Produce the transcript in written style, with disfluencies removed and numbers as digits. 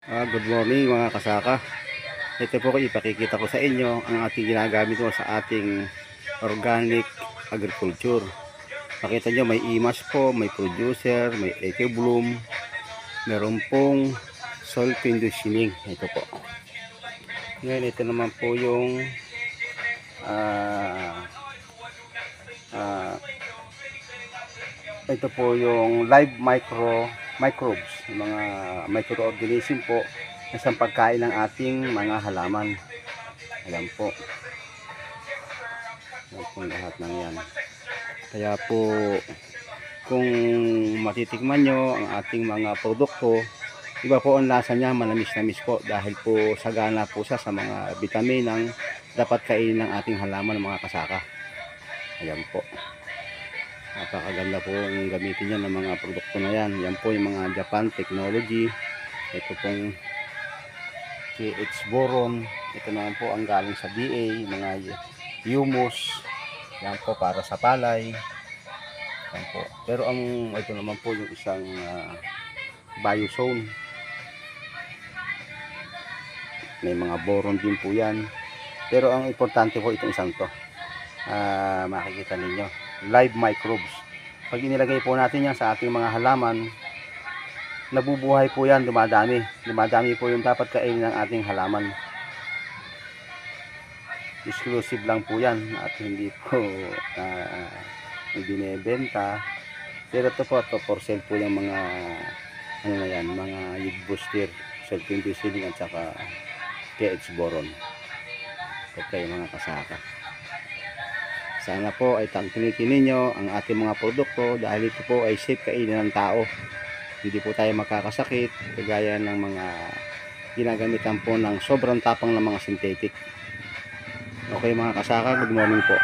Good morning mga kasaka. Ito po ipakikita ko sa inyo ang ating ginagamit mo sa ating organic agriculture. Makita nyo may imas po, may producer, may Ecobloom, meron pong soil conditioning. Ito po. Ngayon ito naman po yung ito po yung live microbes, mga microorganism po na isang pagkain ng ating mga halaman. Ayan po. Ayan po lahat ng yan. Kaya po kung matitikman nyo ang ating mga produkto, iba po ang lasa niya, manamis-namis po dahil po sagana po siya sa mga bitaminang dapat kainin ng ating halaman ng mga kasaka. Ayan po. Napakaganda po ang gamitin niya ng mga produkto na yan. Yan po yung mga Japan technology. Ito pong KH Boron. Ito naman po ang galing sa DA, mga humus. Yan po para sa palay. Yan po. Pero ito naman po yung isang biozone. May mga boron din po yan. Pero ang importante po itong isang to. Makikita ninyo, live microbes. Pag inilagay po natin yan sa ating mga halaman, nabubuhay po yan, dumadami po yung dapat kainin ng ating halaman. Exclusive lang po yan at hindi po binebenta. Pero ito po, for sale po yung mga mga yield booster, soil conditioning at saka KH Boron. Ito kayo mga kasaka. Sana po ay tangkilikin ninyo ang ating mga produkto dahil ito po ay safe kainin ng tao. Hindi po tayo makakasakit kagaya ng mga ginagamitan po ng sobrang tapang ng mga synthetic. Okay mga kasaka, good morning po.